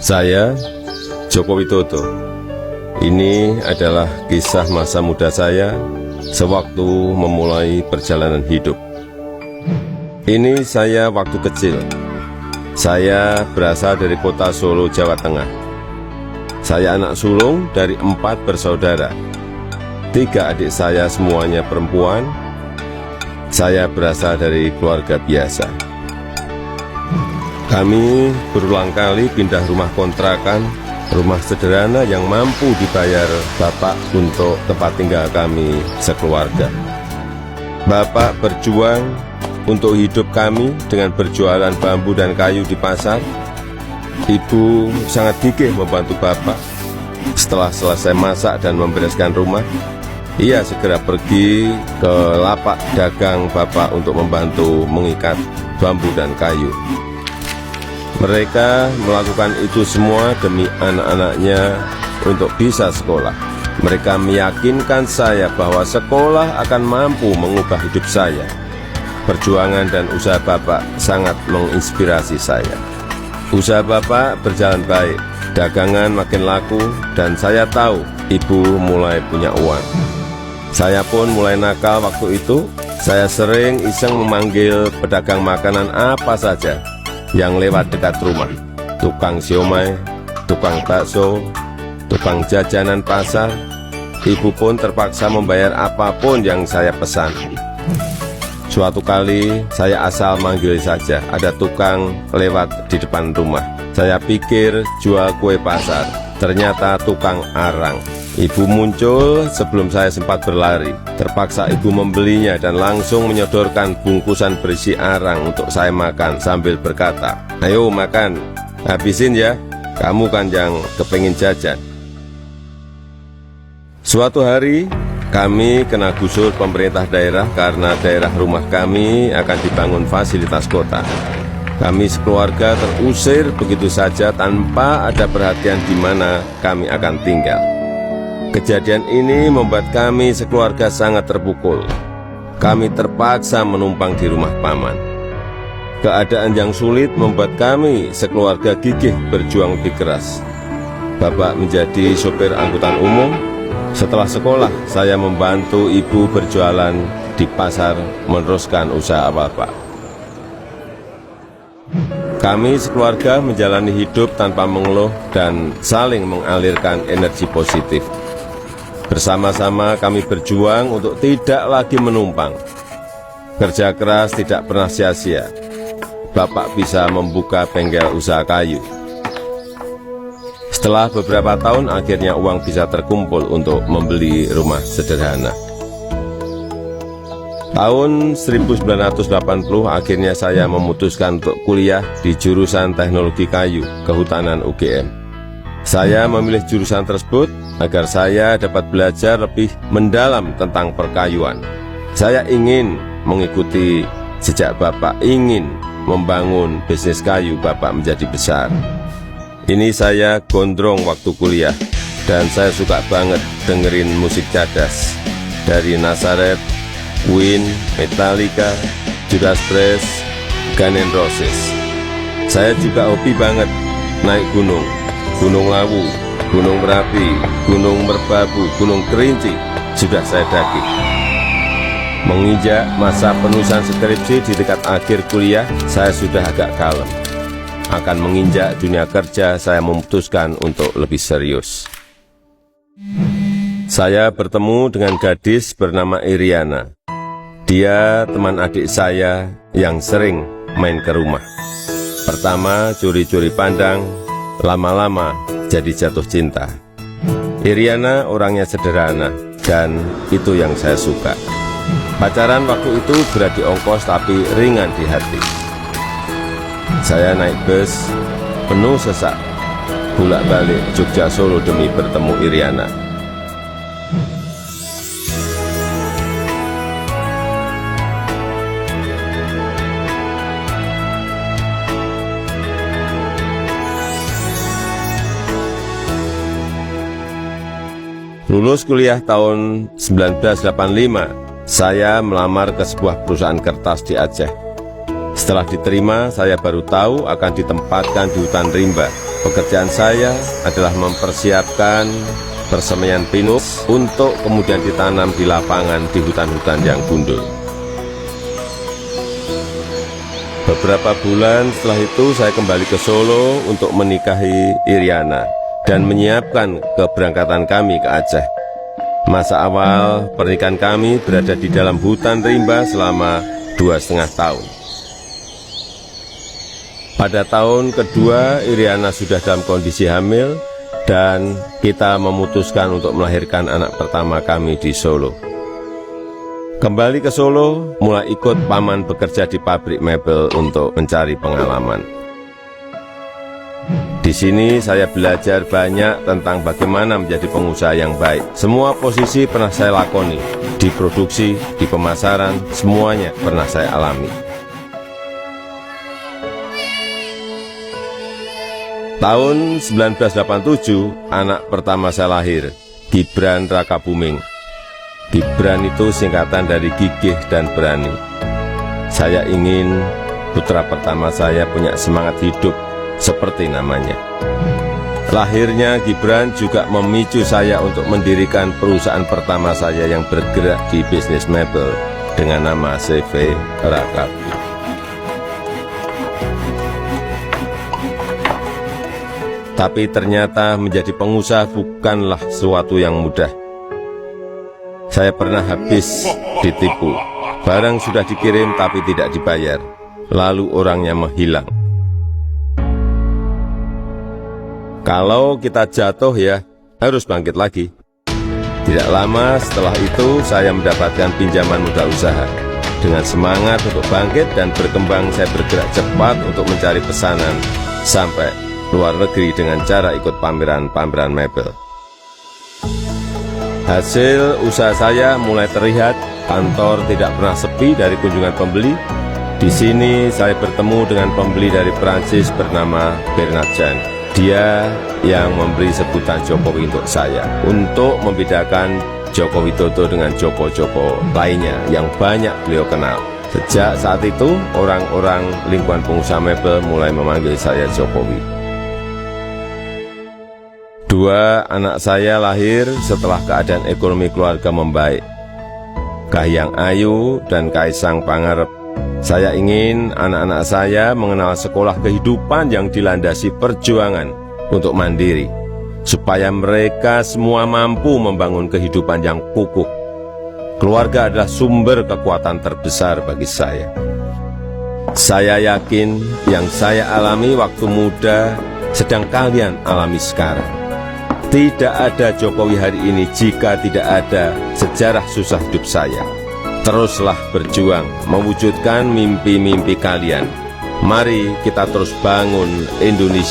Saya, Joko Widodo. Ini adalah kisah masa muda saya sewaktu memulai perjalanan hidup. Ini saya waktu kecil. Saya berasal dari kota Solo, Jawa Tengah. Saya anak sulung dari 4 bersaudara. 3 adik saya semuanya perempuan. Saya berasal dari keluarga biasa. Kami berulang kali pindah rumah kontrakan, rumah sederhana yang mampu dibayar Bapak untuk tempat tinggal kami sekeluarga. Bapak berjuang untuk hidup kami dengan berjualan bambu dan kayu di pasar. Ibu sangat gigih membantu Bapak. Setelah selesai masak dan membereskan rumah, ia segera pergi ke lapak dagang Bapak untuk membantu mengikat bambu dan kayu. Mereka melakukan itu semua demi anak-anaknya untuk bisa sekolah. Mereka meyakinkan saya bahwa sekolah akan mampu mengubah hidup saya. Perjuangan dan usaha Bapak sangat menginspirasi saya. Usaha Bapak berjalan baik, dagangan makin laku, dan saya tahu Ibu mulai punya uang. Saya pun mulai nakal waktu itu. Saya sering iseng memanggil pedagang makanan apa saja yang lewat dekat rumah. Tukang siomay, tukang bakso, tukang jajanan pasar. Ibu pun terpaksa membayar apapun yang saya pesan. Suatu kali saya asal manggil saja, ada tukang lewat di depan rumah. Saya pikir jual kue pasar, ternyata tukang arang. Ibu muncul sebelum saya sempat berlari. Terpaksa ibu membelinya dan langsung menyodorkan bungkusan berisi arang untuk saya makan sambil berkata, "Ayo makan, habisin ya, kamu kan yang kepengin jajan." Suatu hari, kami kena gusur pemerintah daerah karena daerah rumah kami akan dibangun fasilitas kota. Kami sekeluarga terusir begitu saja tanpa ada perhatian di mana kami akan tinggal. Kejadian ini membuat kami sekeluarga sangat terpukul. Kami terpaksa menumpang di rumah paman. Keadaan yang sulit membuat kami sekeluarga gigih berjuang lebih keras. Bapak menjadi sopir angkutan umum. Setelah sekolah, saya membantu ibu berjualan di pasar meneruskan usaha Bapak. Kami sekeluarga menjalani hidup tanpa mengeluh dan saling mengalirkan energi positif. Bersama-sama kami berjuang untuk tidak lagi menumpang. Kerja keras tidak pernah sia-sia. Bapak bisa membuka bengkel usaha kayu. Setelah beberapa tahun, akhirnya uang bisa terkumpul untuk membeli rumah sederhana. Tahun 1980, akhirnya saya memutuskan untuk kuliah di jurusan Teknologi Kayu, Kehutanan UGM. Saya memilih jurusan tersebut agar saya dapat belajar lebih mendalam tentang perkayuan. Saya ingin mengikuti jejak Bapak, ingin membangun bisnis kayu Bapak menjadi besar. Ini saya gondrong waktu kuliah, dan saya suka banget dengerin musik cadas dari Nazareth, Queen, Metallica, Judas Priest, Guns N' Roses. Saya juga hobi banget naik gunung. Gunung Lawu, Gunung Merapi, Gunung Merbabu, Gunung Kerinci, sudah saya daki. Menginjak masa penulisan skripsi di dekat akhir kuliah, saya sudah agak kalem. Akan menginjak dunia kerja, saya memutuskan untuk lebih serius. Saya bertemu dengan gadis bernama Iriana. Dia teman adik saya yang sering main ke rumah. Pertama curi-curi pandang, lama-lama jadi jatuh cinta. Iriana orangnya sederhana, dan itu yang saya suka. Pacaran waktu itu berat di ongkos tapi ringan di hati. Saya naik bus penuh sesak, bolak-balik Jogja Solo demi bertemu Iriana. Lulus kuliah tahun 1985, Saya melamar ke sebuah perusahaan kertas di Aceh. Setelah diterima, saya baru tahu akan ditempatkan di hutan rimba. Pekerjaan saya adalah mempersiapkan persemaian pinus untuk kemudian ditanam di lapangan di hutan-hutan yang gundul. Beberapa bulan setelah itu saya kembali ke Solo untuk menikahi Iriana dan menyiapkan keberangkatan kami ke Aceh. Masa awal pernikahan kami berada di dalam hutan rimba selama 2,5 tahun. Pada tahun kedua, Iriana sudah dalam kondisi hamil dan kita memutuskan untuk melahirkan anak pertama kami di Solo. Kembali ke Solo, mulai ikut paman bekerja di pabrik mebel untuk mencari pengalaman. Di sini saya belajar banyak tentang bagaimana menjadi pengusaha yang baik. Semua posisi pernah saya lakoni, di produksi, di pemasaran, semuanya pernah saya alami. Tahun 1987, anak pertama saya lahir, Gibran Rakabuming. Gibran itu singkatan dari gigih dan berani. Saya ingin putra pertama saya punya semangat hidup seperti namanya. Lahirnya Gibran juga memicu saya untuk mendirikan perusahaan pertama saya yang bergerak di bisnis mebel dengan nama CV Rakabi. Tapi ternyata menjadi pengusaha bukanlah sesuatu yang mudah. Saya pernah habis ditipu. Barang sudah dikirim tapi tidak dibayar. Lalu orangnya menghilang. Kalau kita jatuh ya harus bangkit lagi. Tidak lama setelah itu saya mendapatkan pinjaman modal usaha. Dengan semangat untuk bangkit dan berkembang, saya bergerak cepat untuk mencari pesanan sampai luar negeri dengan cara ikut pameran-pameran mebel. Hasil usaha saya mulai terlihat, kantor tidak pernah sepi dari kunjungan pembeli. Di sini saya bertemu dengan pembeli dari Prancis bernama Bernard Jan. Dia yang memberi sebutan Jokowi untuk saya, untuk membedakan Joko Widodo dengan Joko-Joko lainnya yang banyak beliau kenal. Sejak saat itu, orang-orang lingkungan pengusaha mebel mulai memanggil saya Jokowi. 2 anak saya lahir setelah keadaan ekonomi keluarga membaik. Kahiyang Ayu dan Kaisang Pangarep. Saya ingin anak-anak saya mengenal sekolah kehidupan yang dilandasi perjuangan untuk mandiri, supaya mereka semua mampu membangun kehidupan yang kukuh. Keluarga adalah sumber kekuatan terbesar bagi saya. Saya yakin yang saya alami waktu muda sedang kalian alami sekarang. Tidak ada Jokowi hari ini jika tidak ada sejarah susah hidup saya. Teruslah berjuang mewujudkan mimpi-mimpi kalian. Mari kita terus bangun Indonesia